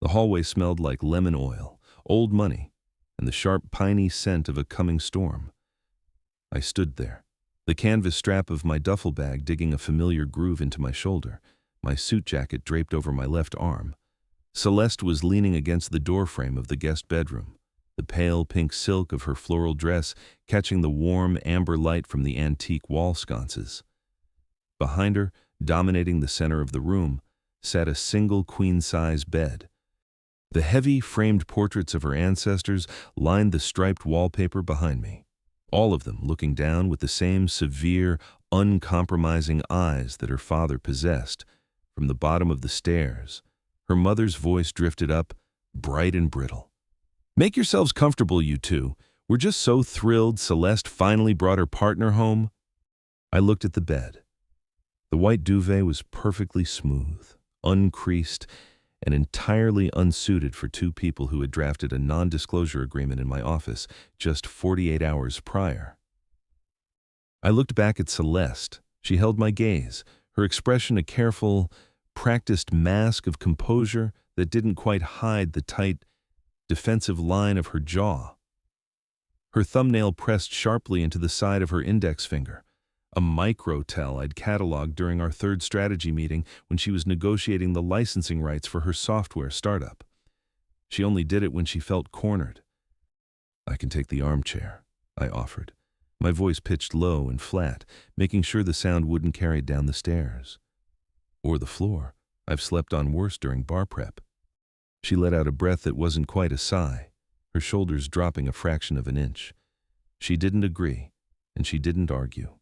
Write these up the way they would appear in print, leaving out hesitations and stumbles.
The hallway smelled like lemon oil, old money, and the sharp, piney scent of a coming storm. I stood there, the canvas strap of my duffel bag digging a familiar groove into my shoulder, my suit jacket draped over my left arm. Celeste was leaning against the doorframe of the guest bedroom, the pale pink silk of her floral dress catching the warm amber light from the antique wall sconces. Behind her, dominating the center of the room, sat a single queen-size bed. The heavy, framed portraits of her ancestors lined the striped wallpaper behind me, all of them looking down with the same severe, uncompromising eyes that her father possessed. From the bottom of the stairs, her mother's voice drifted up, bright and brittle. "Make yourselves comfortable, you two. We're just so thrilled Celeste finally brought her partner home." I looked at the bed. The white duvet was perfectly smooth, uncreased, and entirely unsuited for two people who had drafted a non-disclosure agreement in my office just 48 hours prior. I looked back at Celeste. She held my gaze, her expression a careful, practiced mask of composure that didn't quite hide the tight, defensive line of her jaw. Her thumbnail pressed sharply into the side of her index finger, a micro-tell I'd cataloged during our third strategy meeting when she was negotiating the licensing rights for her software startup. She only did it when she felt cornered. "I can take the armchair," I offered, my voice pitched low and flat, making sure the sound wouldn't carry down the stairs. "Or the floor. I've slept on worse during bar prep." She let out a breath that wasn't quite a sigh, her shoulders dropping a fraction of an inch. She didn't agree, and she didn't argue.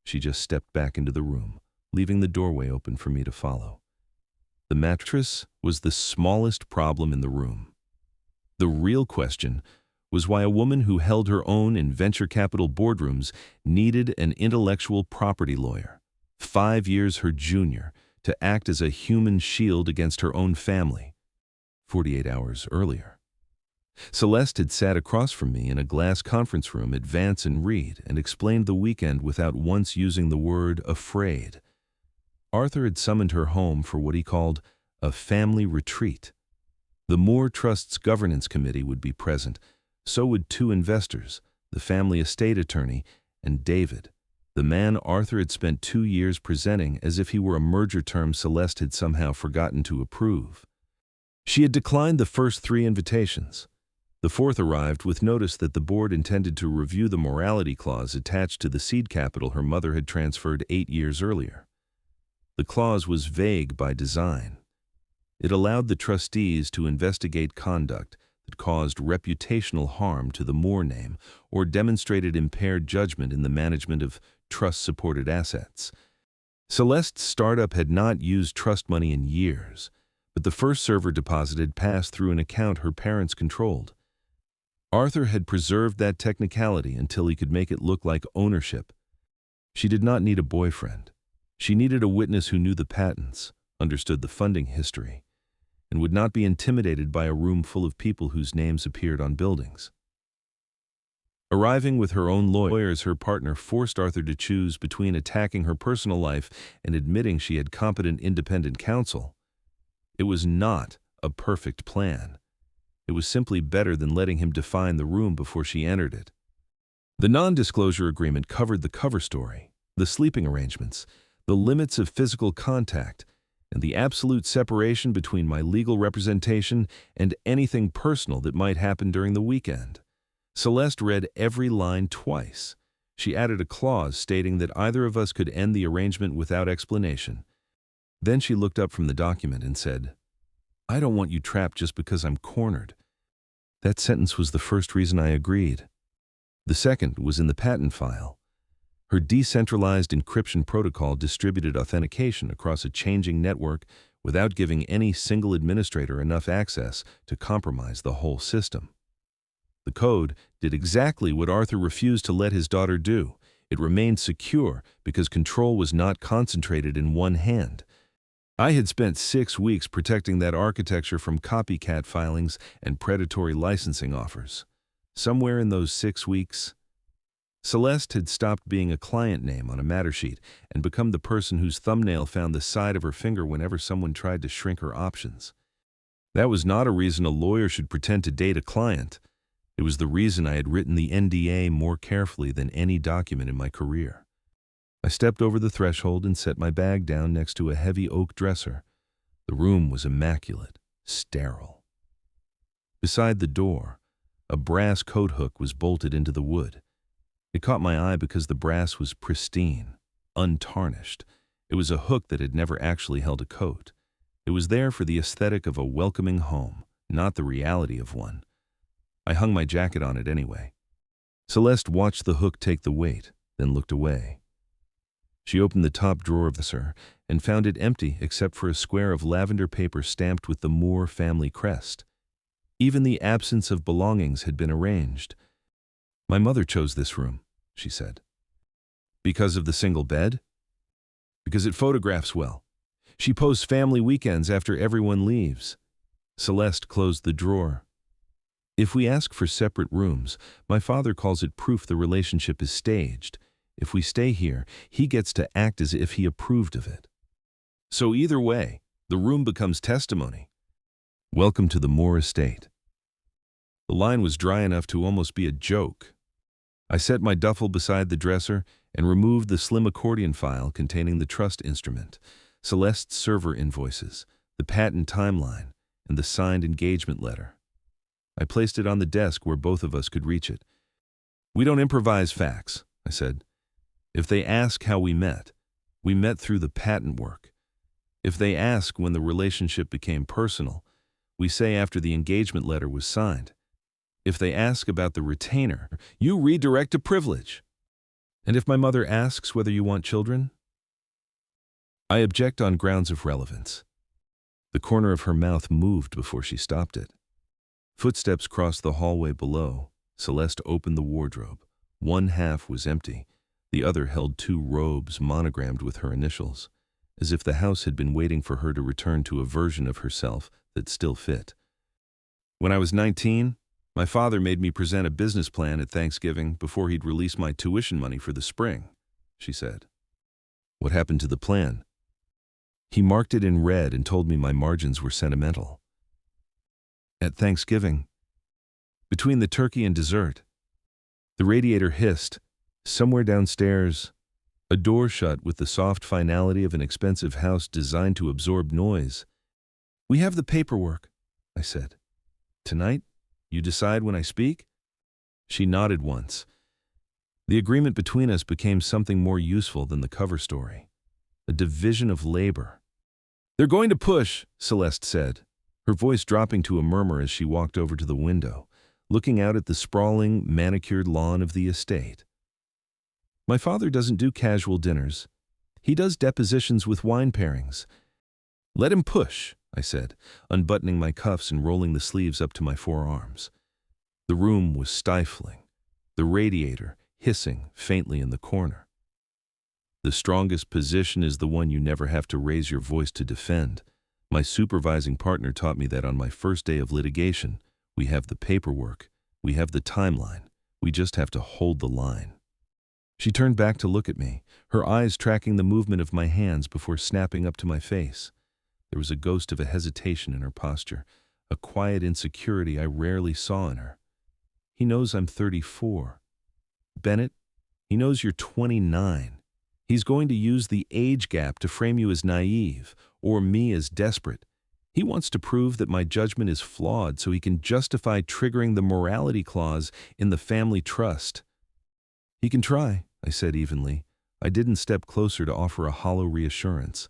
She just stepped back into the room, leaving the doorway open for me to follow. The mattress was the smallest problem in the room. The real question was why a woman who held her own in venture capital boardrooms needed an intellectual property lawyer, 5 years her junior, to act as a human shield against her own family. 48 hours earlier, Celeste had sat across from me in a glass conference room at Vance and Reed and explained the weekend without once using the word afraid. Arthur had summoned her home for what he called a family retreat. The Moore Trust's governance committee would be present, so would 2 investors, the family estate attorney, and David, the man Arthur had spent 2 years presenting as if he were a merger term Celeste had somehow forgotten to approve. She had declined the first 3 invitations. The 4th arrived with notice that the board intended to review the morality clause attached to the seed capital her mother had transferred 8 years earlier. The clause was vague by design. It allowed the trustees to investigate conduct that caused reputational harm to the Moore name or demonstrated impaired judgment in the management of trust-supported assets. Celeste's startup had not used trust money in years, but the first server deposited passed through an account her parents controlled. Arthur had preserved that technicality until he could make it look like ownership. She did not need a boyfriend. She needed a witness who knew the patents, understood the funding history, and would not be intimidated by a room full of people whose names appeared on buildings. Arriving with her own lawyers, her partner forced Arthur to choose between attacking her personal life and admitting she had competent independent counsel. It was not a perfect plan. It was simply better than letting him define the room before she entered it. The non-disclosure agreement covered the cover story, the sleeping arrangements, the limits of physical contact, and the absolute separation between my legal representation and anything personal that might happen during the weekend. Celeste read every line twice. She added a clause stating that either of us could end the arrangement without explanation. Then she looked up from the document and said, "I don't want you trapped just because I'm cornered." That sentence was the first reason I agreed. The second was in the patent file. Her decentralized encryption protocol distributed authentication across a changing network without giving any single administrator enough access to compromise the whole system. The code did exactly what Arthur refused to let his daughter do. It remained secure because control was not concentrated in one hand. I had spent 6 weeks protecting that architecture from copycat filings and predatory licensing offers. Somewhere in those 6 weeks, Celeste had stopped being a client name on a matter sheet and become the person whose thumbnail found the side of her finger whenever someone tried to shrink her options. That was not a reason a lawyer should pretend to date a client. It was the reason I had written the NDA more carefully than any document in my career. I stepped over the threshold and set my bag down next to a heavy oak dresser. The room was immaculate, sterile. Beside the door, a brass coat hook was bolted into the wood. It caught my eye because the brass was pristine, untarnished. It was a hook that had never actually held a coat. It was there for the aesthetic of a welcoming home, not the reality of one. I hung my jacket on it anyway. Celeste watched the hook take the weight, then looked away. She opened the top drawer of the dresser and found it empty except for a square of lavender paper stamped with the Moore family crest. Even the absence of belongings had been arranged. "My mother chose this room," she said. "Because of the single bed?" "Because it photographs well. She posts family weekends after everyone leaves." Celeste closed the drawer. "If we ask for separate rooms, my father calls it proof the relationship is staged. If we stay here, he gets to act as if he approved of it. So either way, the room becomes testimony. Welcome to the Moore estate." The line was dry enough to almost be a joke. I set my duffel beside the dresser and removed the slim accordion file containing the trust instrument, Celeste's server invoices, the patent timeline, and the signed engagement letter. I placed it on the desk where both of us could reach it. "We don't improvise facts," I said. "If they ask how we met through the patent work. If they ask when the relationship became personal, we say after the engagement letter was signed. If they ask about the retainer, you redirect to privilege. And if my mother asks whether you want children?" "I object on grounds of relevance." The corner of her mouth moved before she stopped it. Footsteps crossed the hallway below. Celeste opened the wardrobe. One half was empty. The other held 2 robes monogrammed with her initials, as if the house had been waiting for her to return to a version of herself that still fit. "When I was 19, my father made me present a business plan at Thanksgiving before he'd release my tuition money for the spring," she said. "What happened to the plan?" "He marked it in red and told me my margins were sentimental." "At Thanksgiving, between the turkey and dessert." The radiator hissed. Somewhere downstairs, a door shut with the soft finality of an expensive house designed to absorb noise. "We have the paperwork," I said. "Tonight? You decide when I speak?" She nodded once. The agreement between us became something more useful than the cover story. A division of labor. "They're going to push," Celeste said, her voice dropping to a murmur as she walked over to the window, looking out at the sprawling, manicured lawn of the estate. "My father doesn't do casual dinners. He does depositions with wine pairings." "Let him push," I said, unbuttoning my cuffs and rolling the sleeves up to my forearms. The room was stifling, the radiator hissing faintly in the corner. The strongest position is the one you never have to raise your voice to defend. My supervising partner taught me that on my first day of litigation. We have the paperwork, we have the timeline, we just have to hold the line. She turned back to look at me, her eyes tracking the movement of my hands before snapping up to my face. There was a ghost of a hesitation in her posture, a quiet insecurity I rarely saw in her. "He knows I'm 34. Bennett, he knows you're 29. He's going to use the age gap to frame you as naive, or me as desperate. He wants to prove that my judgment is flawed so he can justify triggering the morality clause in the family trust." "He can try," I said evenly. I didn't step closer to offer a hollow reassurance.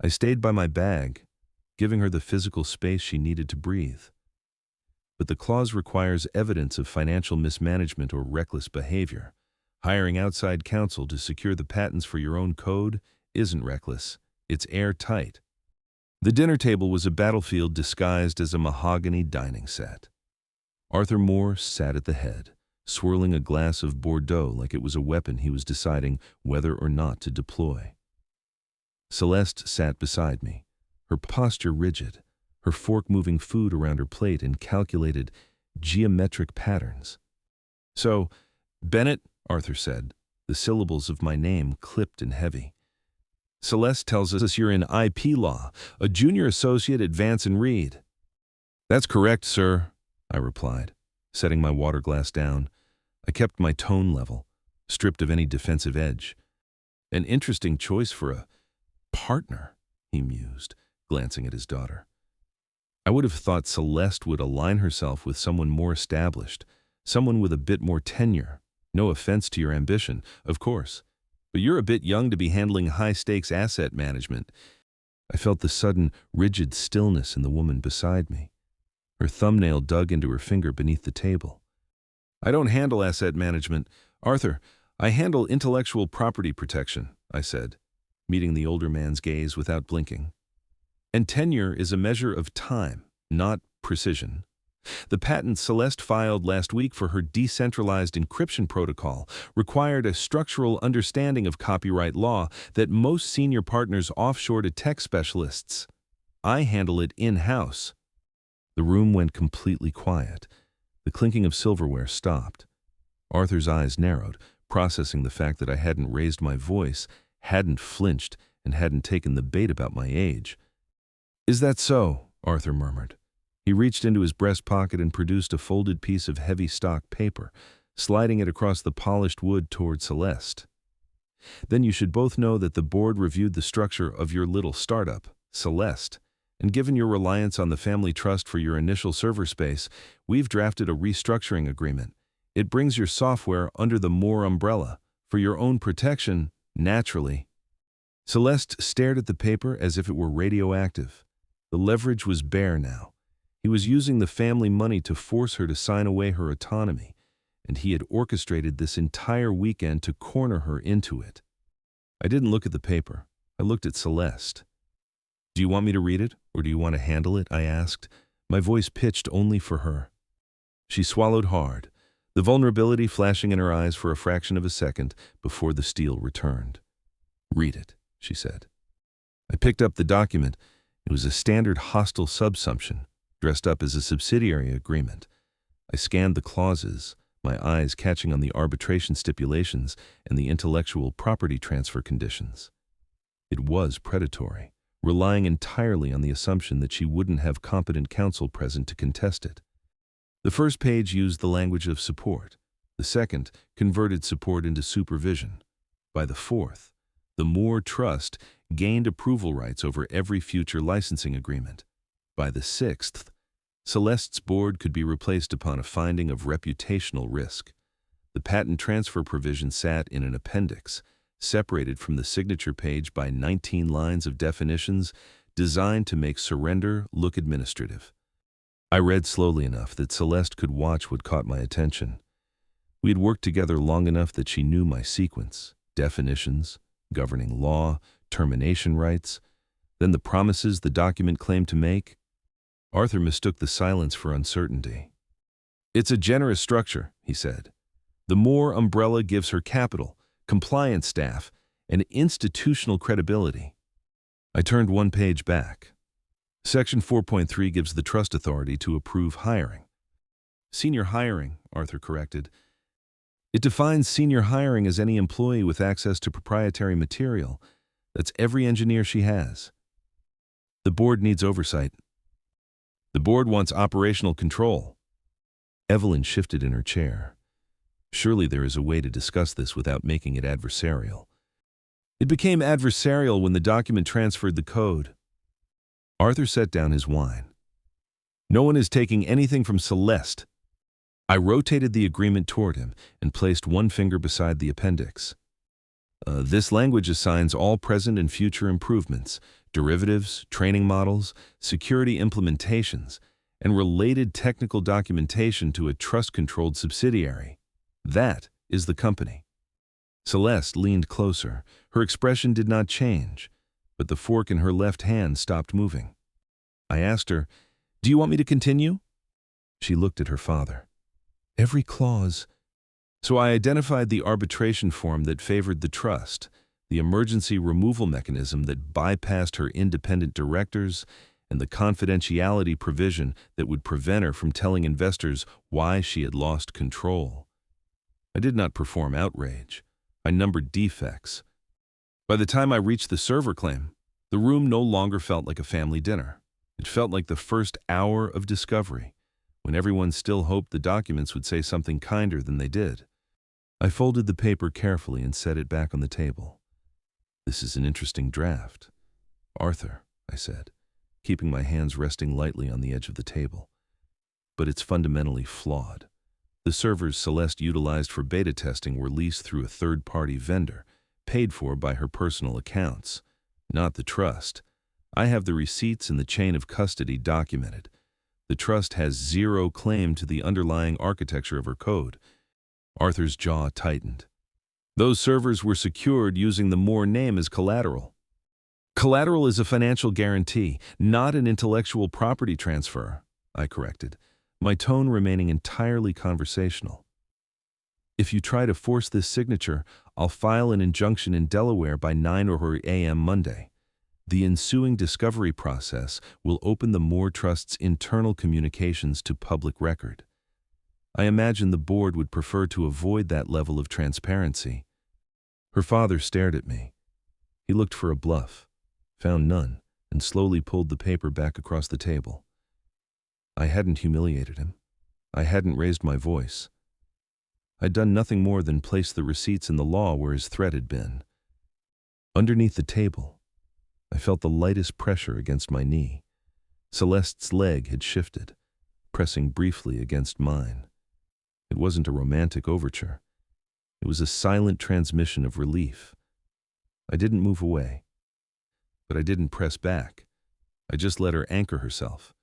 I stayed by my bag, giving her the physical space she needed to breathe. "But the clause requires evidence of financial mismanagement or reckless behavior. Hiring outside counsel to secure the patents for your own code isn't reckless. It's airtight." The dinner table was a battlefield disguised as a mahogany dining set. Arthur Moore sat at the head, swirling a glass of Bordeaux like it was a weapon he was deciding whether or not to deploy. Celeste sat beside me, her posture rigid, her fork moving food around her plate in calculated, geometric patterns. "So, Bennett," Arthur said, the syllables of my name clipped and heavy. "Celeste tells us you're in IP law, a junior associate at Vance & Reed." That's correct, sir, I replied, setting my water glass down. I kept my tone level, stripped of any defensive edge. An interesting choice for a partner, he mused, glancing at his daughter. I would have thought Celeste would align herself with someone more established, someone with a bit more tenure. No offense to your ambition, of course, but you're a bit young to be handling high-stakes asset management. I felt the sudden, rigid stillness in the woman beside me. Her thumbnail dug into her finger beneath the table. I don't handle asset management, Arthur. I handle intellectual property protection, I said, meeting the older man's gaze without blinking. And tenure is a measure of time, not precision. The patent Celeste filed last week for her decentralized encryption protocol required a structural understanding of copyright law that most senior partners offshore to tech specialists. I handle it in-house. The room went completely quiet. The clinking of silverware stopped. Arthur's eyes narrowed, processing the fact that I hadn't raised my voice, hadn't flinched, and hadn't taken the bait about my age. "Is that so?" Arthur murmured. He reached into his breast pocket and produced a folded piece of heavy stock paper, sliding it across the polished wood toward Celeste. "Then you should both know that the board reviewed the structure of your little startup, Celeste, and given your reliance on the family trust for your initial server space, we've drafted a restructuring agreement. It brings your software under the Moore umbrella, for your own protection, naturally." Celeste stared at the paper as if it were radioactive. The leverage was bare now. He was using the family money to force her to sign away her autonomy, and he had orchestrated this entire weekend to corner her into it. I didn't look at the paper. I looked at Celeste. "Do you want me to read it, or do you want to handle it?" I asked, my voice pitched only for her. She swallowed hard, the vulnerability flashing in her eyes for a fraction of a second before the steel returned. "Read it," she said. I picked up the document. It was a standard hostile subsumption, dressed up as a subsidiary agreement. I scanned the clauses, my eyes catching on the arbitration stipulations and the intellectual property transfer conditions. It was predatory, relying entirely on the assumption that she wouldn't have competent counsel present to contest it. The first page used the language of support. The second converted support into supervision. By the fourth, the Moore Trust gained approval rights over every future licensing agreement. By the sixth, Celeste's board could be replaced upon a finding of reputational risk. The patent transfer provision sat in an appendix, separated from the signature page by 19 lines of definitions designed to make surrender look administrative. I read slowly enough that Celeste could watch what caught my attention. We had worked together long enough that she knew my sequence, definitions, governing law, termination rights, then the promises the document claimed to make. Arthur mistook the silence for uncertainty. "It's a generous structure," he said. "The Moore umbrella gives her capital, compliance staff, and institutional credibility." I turned one page back. Section 4.3 gives the trust authority to approve hiring. "Senior hiring," Arthur corrected. "It defines senior hiring as any employee with access to proprietary material. That's every engineer she has." "The board needs oversight." "The board wants operational control." Evelyn shifted in her chair. Surely there is a way to discuss this without making it adversarial. "It became adversarial when the document transferred the code." Arthur set down his wine. "No one is taking anything from Celeste." I rotated the agreement toward him and placed one finger beside the appendix. This language assigns all present and future improvements, derivatives, training models, security implementations, and related technical documentation to a trust-controlled subsidiary. That is the company." Celeste leaned closer. Her expression did not change, but the fork in her left hand stopped moving. I asked her, "Do you want me to continue?" She looked at her father. "Every clause." So I identified the arbitration form that favored the trust, the emergency removal mechanism that bypassed her independent directors, and the confidentiality provision that would prevent her from telling investors why she had lost control. I did not perform outrage. I numbered defects. By the time I reached the server claim, the room no longer felt like a family dinner. It felt like the first hour of discovery, when everyone still hoped the documents would say something kinder than they did. I folded the paper carefully and set it back on the table. "This is an interesting draft, Arthur," I said, keeping my hands resting lightly on the edge of the table. "But it's fundamentally flawed. The servers Celeste utilized for beta testing were leased through a third-party vendor, paid for by her personal accounts, not the trust. I have the receipts and the chain of custody documented. The trust has zero claim to the underlying architecture of her code." Arthur's jaw tightened. "Those servers were secured using the Moore name as collateral." "Collateral is a financial guarantee, not an intellectual property transfer," I corrected, my tone remaining entirely conversational. "If you try to force this signature, I'll file an injunction in Delaware by 9 a.m. Monday. The ensuing discovery process will open the Moore Trust's internal communications to public record. I imagine the board would prefer to avoid that level of transparency." Her father stared at me. He looked for a bluff, found none, and slowly pulled the paper back across the table. I hadn't humiliated him. I hadn't raised my voice. I'd done nothing more than place the receipts in the law where his threat had been. Underneath the table, I felt the lightest pressure against my knee. Celeste's leg had shifted, pressing briefly against mine. It wasn't a romantic overture. It was a silent transmission of relief. I didn't move away, but I didn't press back. I just let her anchor herself.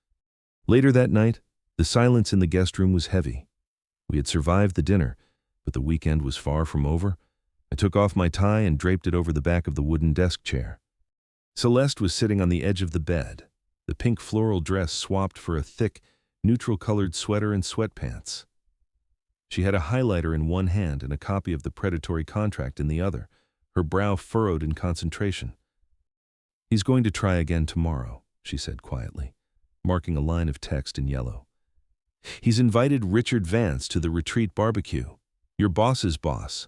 Later that night, the silence in the guest room was heavy. We had survived the dinner, but the weekend was far from over. I took off my tie and draped it over the back of the wooden desk chair. Celeste was sitting on the edge of the bed, the pink floral dress swapped for a thick, neutral-colored sweater and sweatpants. She had a highlighter in one hand and a copy of the predatory contract in the other, her brow furrowed in concentration. "He's going to try again tomorrow," she said quietly, marking a line of text in yellow. "He's invited Richard Vance to the retreat barbecue. Your boss's boss."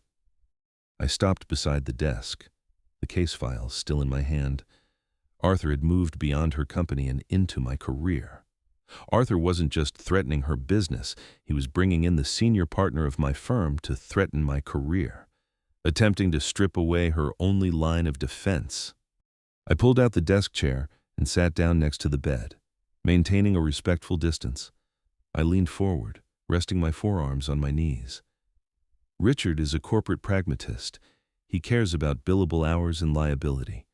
I stopped beside the desk, the case files still in my hand. Arthur had moved beyond her company and into my career. Arthur wasn't just threatening her business, he was bringing in the senior partner of my firm to threaten my career, attempting to strip away her only line of defense. I pulled out the desk chair and sat down next to the bed, maintaining a respectful distance. I leaned forward, resting my forearms on my knees. "Richard is a corporate pragmatist. He cares about billable hours and liability.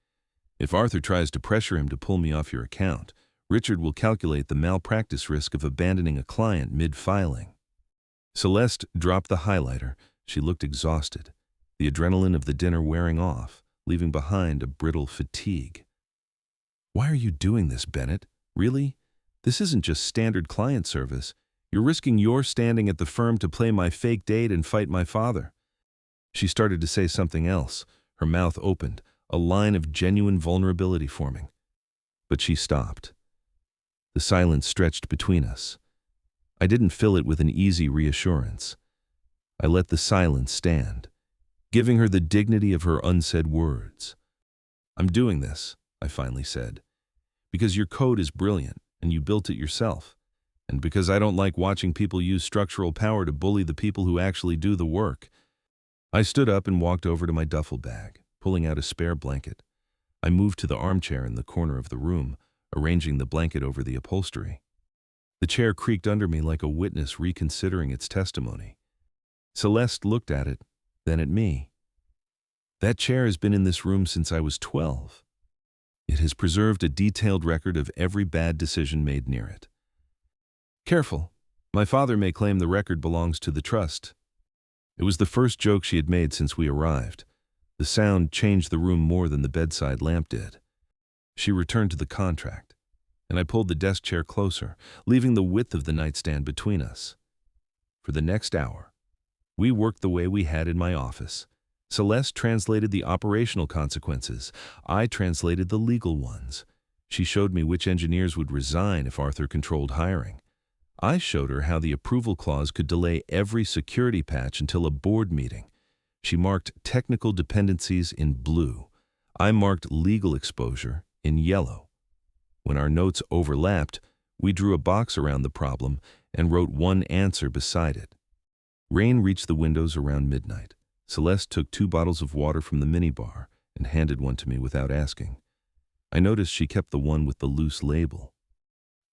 If Arthur tries to pressure him to pull me off your account, Richard will calculate the malpractice risk of abandoning a client mid-filing." Celeste dropped the highlighter. She looked exhausted, the adrenaline of the dinner wearing off, leaving behind a brittle fatigue. "Why are you doing this, Bennett? Really? This isn't just standard client service. You're risking your standing at the firm to play my fake date and fight my father." She started to say something else, her mouth opened, a line of genuine vulnerability forming. But she stopped. The silence stretched between us. I didn't fill it with an easy reassurance. I let the silence stand, giving her the dignity of her unsaid words. "I'm doing this," I finally said, "because your code is brilliant and you built it yourself, and because I don't like watching people use structural power to bully the people who actually do the work." I stood up and walked over to my duffel bag, pulling out a spare blanket. I moved to the armchair in the corner of the room, arranging the blanket over the upholstery. The chair creaked under me like a witness reconsidering its testimony. Celeste looked at it, then at me. "That chair has been in this room since I was 12. It has preserved a detailed record of every bad decision made near it." "Careful. My father may claim the record belongs to the trust." It was the first joke she had made since we arrived. The sound changed the room more than the bedside lamp did. She returned to the contract, and I pulled the desk chair closer, leaving the width of the nightstand between us. For the next hour, we worked the way we had in my office. Celeste translated the operational consequences. I translated the legal ones. She showed me which engineers would resign if Arthur controlled hiring. I showed her how the approval clause could delay every security patch until a board meeting. She marked technical dependencies in blue. I marked legal exposure in yellow. When our notes overlapped, we drew a box around the problem and wrote one answer beside it. Rain reached the windows around midnight. Celeste took 2 bottles of water from the minibar and handed one to me without asking. I noticed she kept the one with the loose label.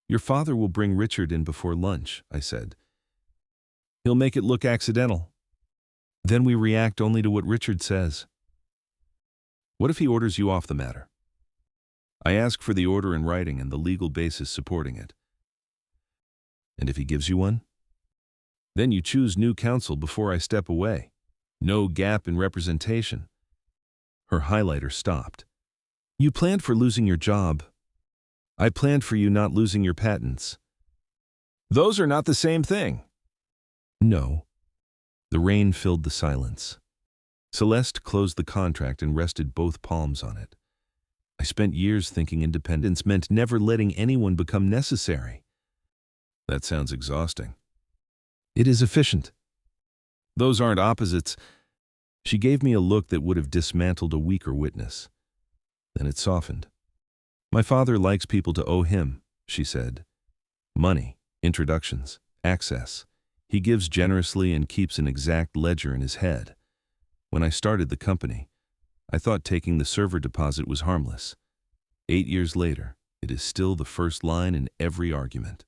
"Your father will bring Richard in before lunch," I said. "He'll make it look accidental. Then we react only to what Richard says." "What if he orders you off the matter?" "I ask for the order in writing and the legal basis supporting it." "And if he gives you one?" "Then you choose new counsel before I step away. No gap in representation." Her highlighter stopped. "You planned for losing your job. I planned for you not losing your patents." "Those are not the same thing." "No." The rain filled the silence. Celeste closed the contract and rested both palms on it. I spent years thinking independence meant never letting anyone become necessary. That sounds exhausting. It is efficient. Those aren't opposites. She gave me a look that would have dismantled a weaker witness. Then it softened. "My father likes people to owe him," she said. "Money, introductions, access. He gives generously and keeps an exact ledger in his head. When I started the company, I thought taking the server deposit was harmless. 8 years later, it is still the first line in every argument."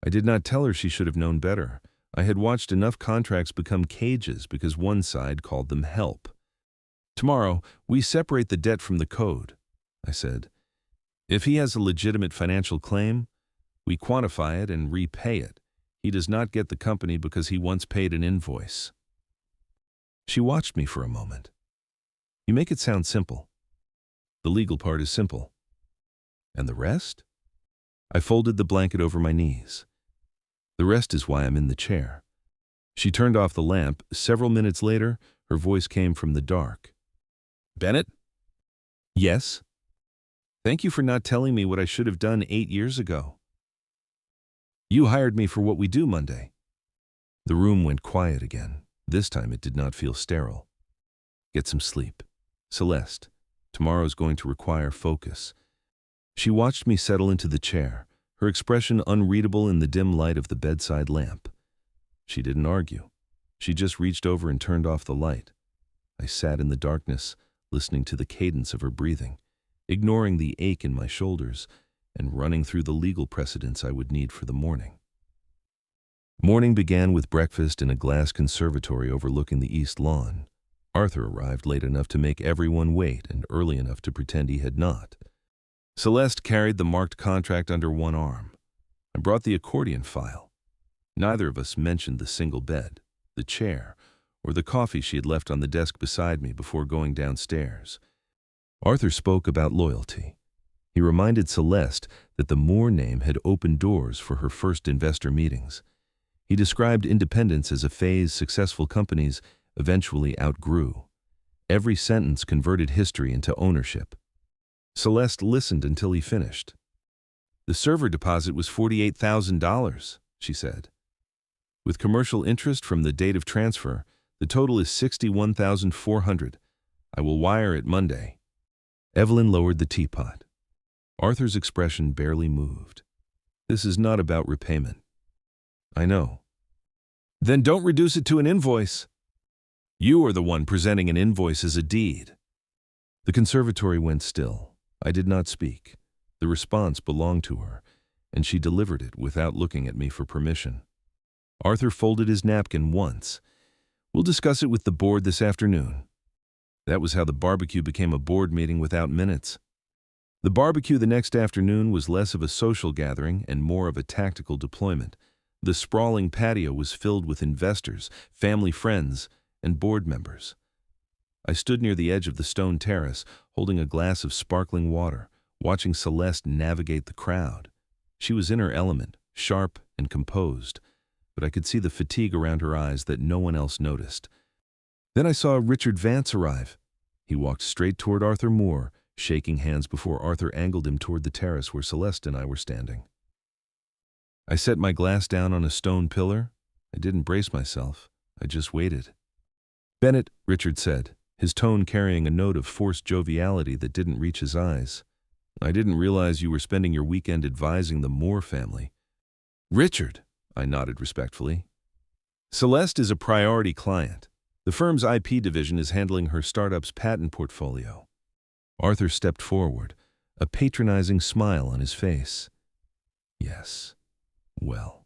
I did not tell her she should have known better. I had watched enough contracts become cages because one side called them help. "Tomorrow, we separate the debt from the code," I said. "If he has a legitimate financial claim, we quantify it and repay it. He does not get the company because he once paid an invoice." She watched me for a moment. "You make it sound simple." "The legal part is simple." "And the rest?" I folded the blanket over my knees. "The rest is why I'm in the chair." She turned off the lamp. Several minutes later, her voice came from the dark. "Bennett?" "Yes?" "Thank you for not telling me what I should have done 8 years ago. You hired me for what we do Monday." The room went quiet again. This time it did not feel sterile. "Get some sleep. Celeste, tomorrow's going to require focus." She watched me settle into the chair, her expression unreadable in the dim light of the bedside lamp. She didn't argue. She just reached over and turned off the light. I sat in the darkness, listening to the cadence of her breathing, ignoring the ache in my shoulders, and running through the legal precedents I would need for the morning. Morning began with breakfast in a glass conservatory overlooking the east lawn. Arthur arrived late enough to make everyone wait and early enough to pretend he had not. Celeste carried the marked contract under one arm. I brought the accordion file. Neither of us mentioned the single bed, the chair, or the coffee she had left on the desk beside me before going downstairs. Arthur spoke about loyalty. He reminded Celeste that the Moore name had opened doors for her first investor meetings. He described independence as a phase successful companies eventually outgrew. Every sentence converted history into ownership. Celeste listened until he finished. "The server deposit was $48,000, she said. "With commercial interest from the date of transfer, the total is $61,400. I will wire it Monday." Evelyn lowered the teapot. Arthur's expression barely moved. "This is not about repayment." "I know." "Then don't reduce it to an invoice." "You are the one presenting an invoice as a deed." The conservatory went still. I did not speak. The response belonged to her, and she delivered it without looking at me for permission. Arthur folded his napkin once. "We'll discuss it with the board this afternoon." That was how the barbecue became a board meeting without minutes. The barbecue the next afternoon was less of a social gathering and more of a tactical deployment. The sprawling patio was filled with investors, family friends, and board members. I stood near the edge of the stone terrace, holding a glass of sparkling water, watching Celeste navigate the crowd. She was in her element, sharp and composed, but I could see the fatigue around her eyes that no one else noticed. Then I saw Richard Vance arrive. He walked straight toward Arthur Moore, shaking hands before Arthur angled him toward the terrace where Celeste and I were standing. I set my glass down on a stone pillar. I didn't brace myself. I just waited. "Bennett," Richard said, his tone carrying a note of forced joviality that didn't reach his eyes. I didn't realize you were spending your weekend advising the Moore family. Richard, I nodded respectfully. Celeste is a priority client. The firm's IP division is handling her startup's patent portfolio. Arthur stepped forward, a patronizing smile on his face. Yes. Well,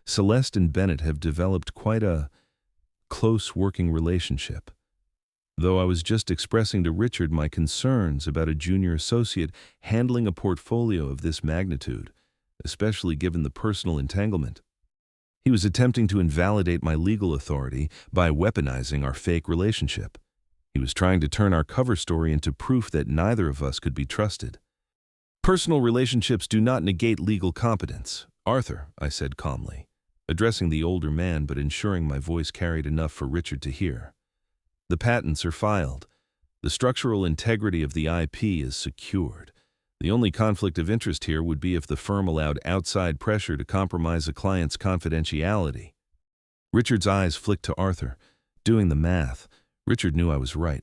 Celeste and Bennett have developed quite a close working relationship. Though I was just expressing to Richard my concerns about a junior associate handling a portfolio of this magnitude, especially given the personal entanglement. He was attempting to invalidate my legal authority by weaponizing our fake relationship. He was trying to turn our cover story into proof that neither of us could be trusted. Personal relationships do not negate legal competence, Arthur, I said calmly, addressing the older man but ensuring my voice carried enough for Richard to hear. The patents are filed. The structural integrity of the IP is secured. The only conflict of interest here would be if the firm allowed outside pressure to compromise a client's confidentiality. Richard's eyes flicked to Arthur. Doing the math, Richard knew I was right.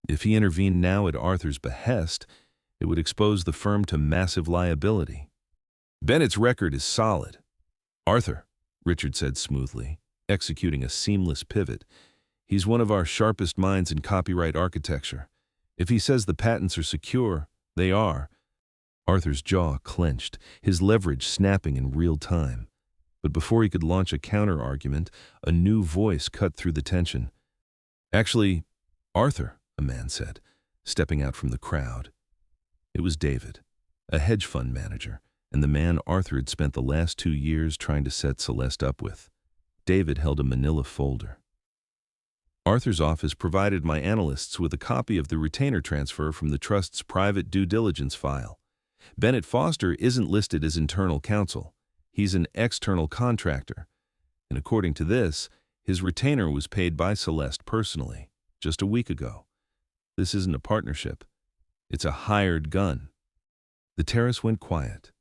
If he intervened now at Arthur's behest, it would expose the firm to massive liability. Bennett's record is solid. Arthur, Richard said smoothly, executing a seamless pivot. He's one of our sharpest minds in copyright architecture. If he says the patents are secure, they are. Arthur's jaw clenched, his leverage snapping in real time. But before he could launch a counter-argument, a new voice cut through the tension. Actually, Arthur, a man said, stepping out from the crowd. It was David, a hedge fund manager, and the man Arthur had spent the last 2 years trying to set Celeste up with. David held a manila folder. Arthur's office provided my analysts with a copy of the retainer transfer from the trust's private due diligence file. Bennett Foster isn't listed as internal counsel. He's an external contractor. And according to this, his retainer was paid by Celeste personally, just a week ago. This isn't a partnership. It's a hired gun. The terrace went quiet.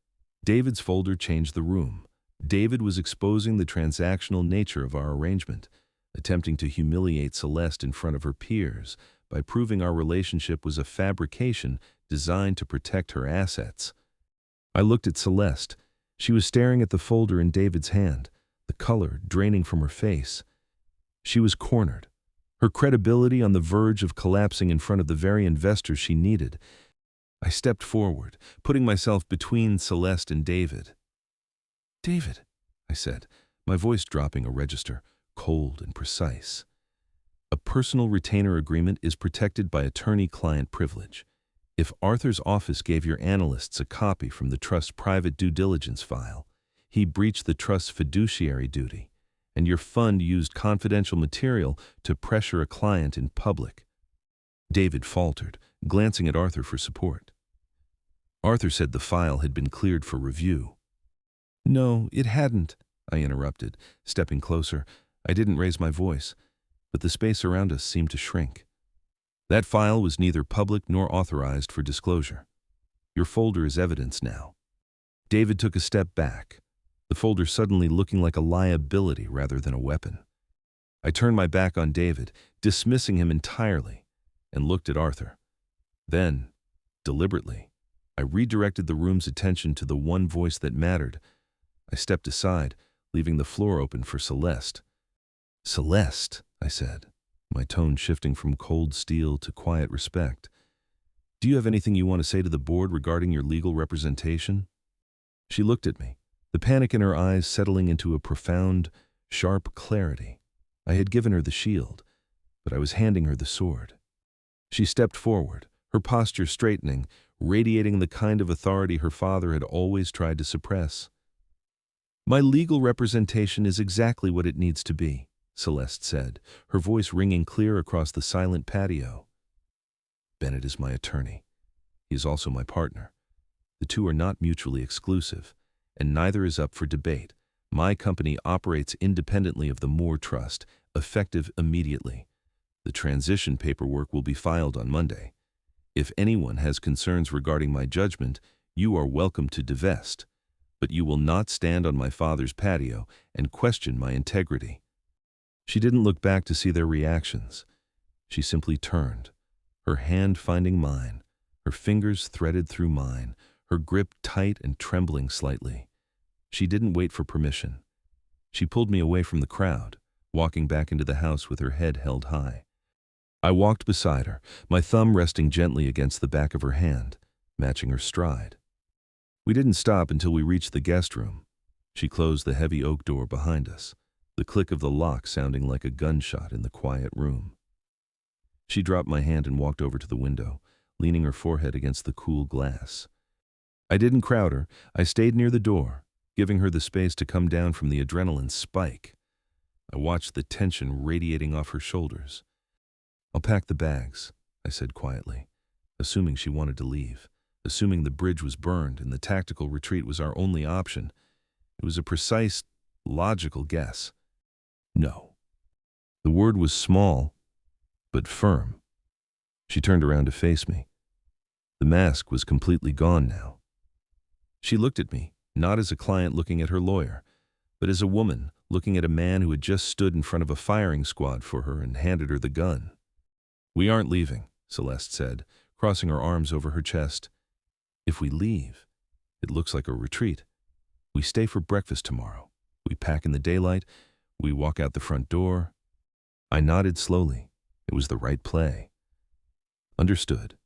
David's folder changed the room. David was exposing the transactional nature of our arrangement, attempting to humiliate Celeste in front of her peers by proving our relationship was a fabrication designed to protect her assets. I looked at Celeste. She was staring at the folder in David's hand, the color draining from her face. She was cornered, her credibility on the verge of collapsing in front of the very investors she needed. I stepped forward, putting myself between Celeste and David. "David," I said, my voice dropping a register, cold and precise. A personal retainer agreement is protected by attorney-client privilege. If Arthur's office gave your analysts a copy from the trust's private due diligence file, he breached the trust's fiduciary duty, and your fund used confidential material to pressure a client in public. David faltered, glancing at Arthur for support. Arthur said the file had been cleared for review. "No, it hadn't," I interrupted, stepping closer. I didn't raise my voice, but the space around us seemed to shrink. That file was neither public nor authorized for disclosure. Your folder is evidence now. David took a step back, the folder suddenly looking like a liability rather than a weapon. I turned my back on David, dismissing him entirely, and looked at Arthur. Then, deliberately, I redirected the room's attention to the one voice that mattered. I stepped aside, leaving the floor open for Celeste. "Celeste," I said, my tone shifting from cold steel to quiet respect. "Do you have anything you want to say to the board regarding your legal representation?" She looked at me, the panic in her eyes settling into a profound, sharp clarity. I had given her the shield, but I was handing her the sword. She stepped forward, her posture straightening, radiating the kind of authority her father had always tried to suppress. "My legal representation is exactly what it needs to be," Celeste said, her voice ringing clear across the silent patio. "Bennett is my attorney. He is also my partner. The two are not mutually exclusive, and neither is up for debate. My company operates independently of the Moore Trust, effective immediately. The transition paperwork will be filed on Monday. If anyone has concerns regarding my judgment, you are welcome to divest, but you will not stand on my father's patio and question my integrity." She didn't look back to see their reactions. She simply turned, her hand finding mine, Her fingers threaded through mine, her grip tight and trembling slightly. She didn't wait for permission. She pulled me away from the crowd, walking back into the house with her head held high. I walked beside her, my thumb resting gently against the back of her hand, matching her stride. We didn't stop until we reached the guest room. She closed the heavy oak door behind us, the click of the lock sounding like a gunshot in the quiet room. She dropped my hand and walked over to the window, leaning her forehead against the cool glass. I didn't crowd her. I stayed near the door, giving her the space to come down from the adrenaline spike. I watched the tension radiating off her shoulders. "I'll pack the bags," I said quietly, assuming she wanted to leave, assuming the bridge was burned and the tactical retreat was our only option. It was a precise, logical guess. No. The word was small, but firm. She turned around to face me. The mask was completely gone now. She looked at me, not as a client looking at her lawyer, but as a woman looking at a man who had just stood in front of a firing squad for her and handed her the gun. "We aren't leaving," Celeste said, crossing her arms over her chest. "If we leave, it looks like a retreat. We stay for breakfast tomorrow. We pack in the daylight. We walk out the front door." I nodded slowly. It was the right play. Understood.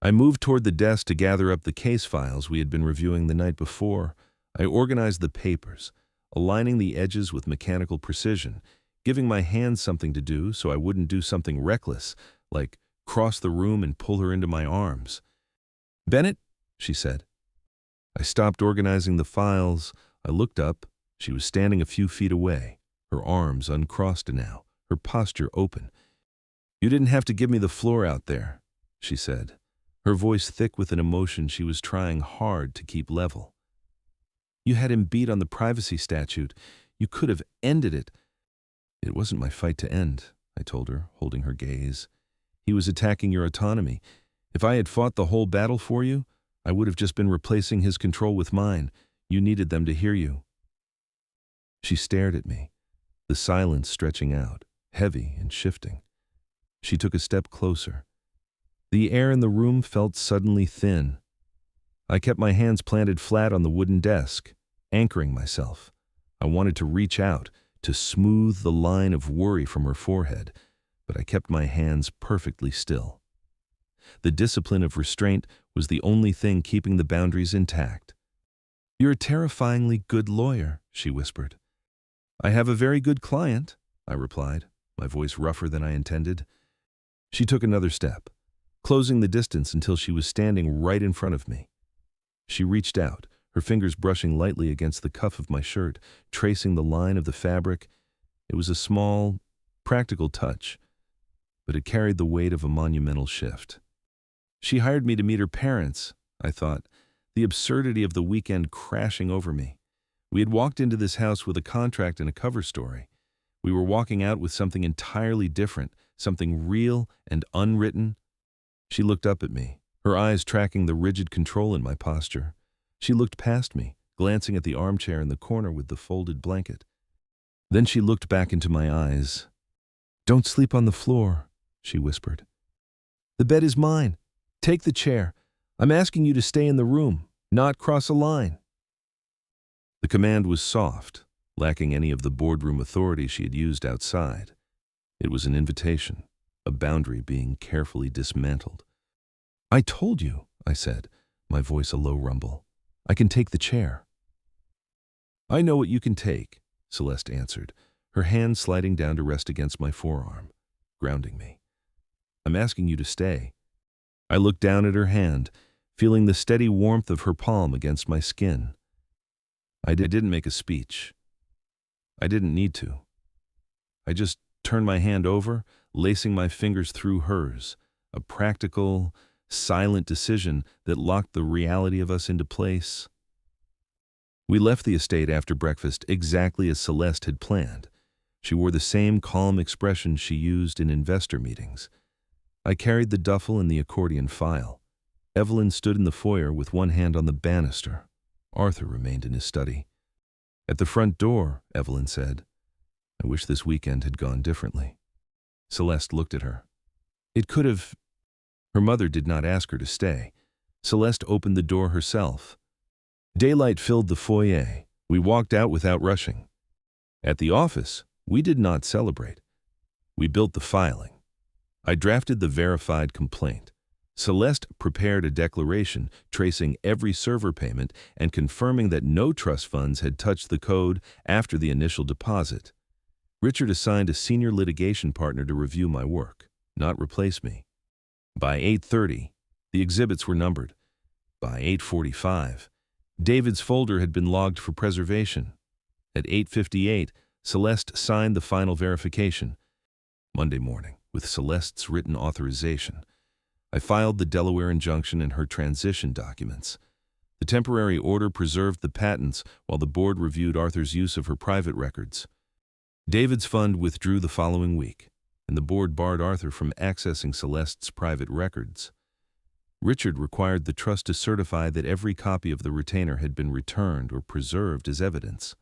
I moved toward the desk to gather up the case files we had been reviewing the night before. I organized the papers, aligning the edges with mechanical precision, giving my hands something to do so I wouldn't do something reckless, like cross the room and pull her into my arms. "Bennett," she said. I stopped organizing the files. I looked up. She was standing a few feet away, her arms uncrossed now, her posture open. "You didn't have to give me the floor out there," she said, her voice thick with an emotion she was trying hard to keep level. "You had him beat on the privacy statute. You could have ended it." "It wasn't my fight to end," I told her, holding her gaze. "He was attacking your autonomy. If I had fought the whole battle for you, I would have just been replacing his control with mine. You needed them to hear you." She stared at me, the silence stretching out, heavy and shifting. She took a step closer. The air in the room felt suddenly thin. I kept my hands planted flat on the wooden desk, anchoring myself. I wanted to reach out, to smooth the line of worry from her forehead, but I kept my hands perfectly still. The discipline of restraint was the only thing keeping the boundaries intact. "You're a terrifyingly good lawyer," she whispered. "I have a very good client," I replied, my voice rougher than I intended. She took another step, closing the distance until she was standing right in front of me. She reached out, her fingers brushing lightly against the cuff of my shirt, tracing the line of the fabric. It was a small, practical touch, but it carried the weight of a monumental shift. She hired me to meet her parents, I thought, the absurdity of the weekend crashing over me. We had walked into this house with a contract and a cover story. We were walking out with something entirely different, something real and unwritten. She looked up at me, her eyes tracking the rigid control in my posture. She looked past me, glancing at the armchair in the corner with the folded blanket. Then she looked back into my eyes. "Don't sleep on the floor," she whispered. "The bed is mine. Take the chair. I'm asking you to stay in the room, not cross a line." The command was soft, lacking any of the boardroom authority she had used outside. It was an invitation, a boundary being carefully dismantled. "I told you," I said, my voice a low rumble. "I can take the chair." "I know what you can take," Celeste answered, her hand sliding down to rest against my forearm, grounding me. "I'm asking you to stay." I looked down at her hand, feeling the steady warmth of her palm against my skin. I didn't make a speech. I didn't need to. I just turned my hand over, lacing my fingers through hers, a practical, silent decision that locked the reality of us into place. We left the estate after breakfast exactly as Celeste had planned. She wore the same calm expression she used in investor meetings. I carried the duffel and the accordion file. Evelyn stood in the foyer with one hand on the banister. Arthur remained in his study. At the front door, Evelyn said, "I wish this weekend had gone differently." Celeste looked at her. "It could have..." Her mother did not ask her to stay. Celeste opened the door herself. Daylight filled the foyer. We walked out without rushing. At the office, we did not celebrate. We built the filing. I drafted the verified complaint. Celeste prepared a declaration tracing every server payment and confirming that no trust funds had touched the code after the initial deposit. Richard assigned a senior litigation partner to review my work, not replace me. By 8:30, the exhibits were numbered. By 8:45, David's folder had been logged for preservation. At 8:58, Celeste signed the final verification. Monday morning, with Celeste's written authorization, I filed the Delaware injunction and her transition documents. The temporary order preserved the patents while the board reviewed Arthur's use of her private records. David's fund withdrew the following week, and the board barred Arthur from accessing Celeste's private records. Richard required the trust to certify that every copy of the retainer had been returned or preserved as evidence.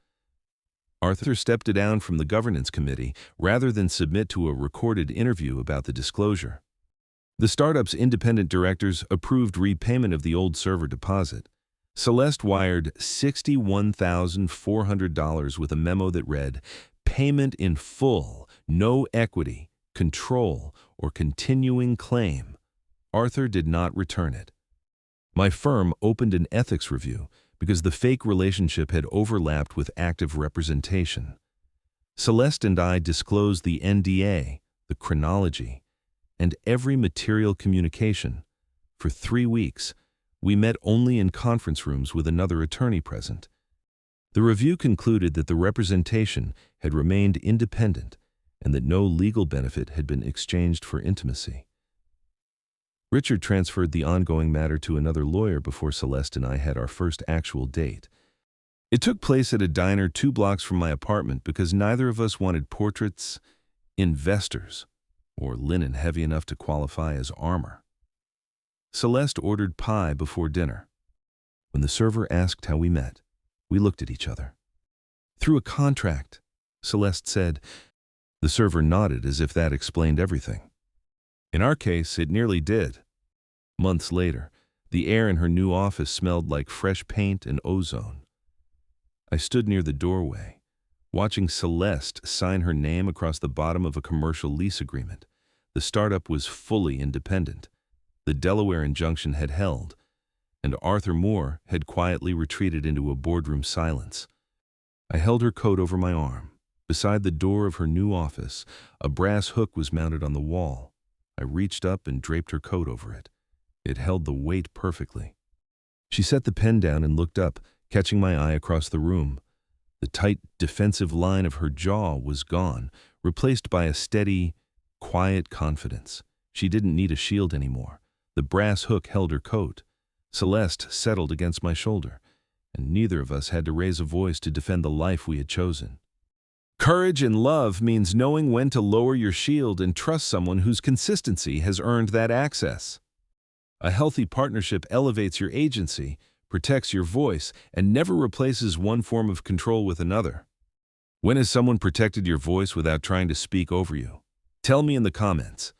Arthur stepped down from the governance committee rather than submit to a recorded interview about the disclosure. The startup's independent directors approved repayment of the old server deposit. Celeste wired $61,400 with a memo that read, "Payment in full, no equity, control, or continuing claim." Arthur did not return it. My firm opened an ethics review because the fake relationship had overlapped with active representation. Celeste and I disclosed the NDA, the chronology, and every material communication. For 3 weeks, we met only in conference rooms with another attorney present. The review concluded that the representation had remained independent and that no legal benefit had been exchanged for intimacy. Richard transferred the ongoing matter to another lawyer before Celeste and I had our first actual date. It took place at a diner 2 blocks from my apartment because neither of us wanted portraits, investors, or linen heavy enough to qualify as armor. Celeste ordered pie before dinner. When the server asked how we met, we looked at each other. "Through a contract," Celeste said. The server nodded as if that explained everything. In our case, it nearly did. Months later, the air in her new office smelled like fresh paint and ozone. I stood near the doorway, watching Celeste sign her name across the bottom of a commercial lease agreement. The startup was fully independent. The Delaware injunction had held, and Arthur Moore had quietly retreated into a boardroom silence. I held her coat over my arm. Beside the door of her new office, a brass hook was mounted on the wall. I reached up and draped her coat over it. It held the weight perfectly. She set the pen down and looked up, catching my eye across the room. The tight, defensive line of her jaw was gone, replaced by a steady, quiet confidence. She didn't need a shield anymore. The brass hook held her coat. Celeste settled against my shoulder, and neither of us had to raise a voice to defend the life we had chosen. Courage in love means knowing when to lower your shield and trust someone whose consistency has earned that access. A healthy partnership elevates your agency, protects your voice, and never replaces one form of control with another. When has someone protected your voice without trying to speak over you? Tell me in the comments.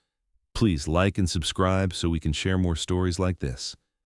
Please like and subscribe so we can share more stories like this.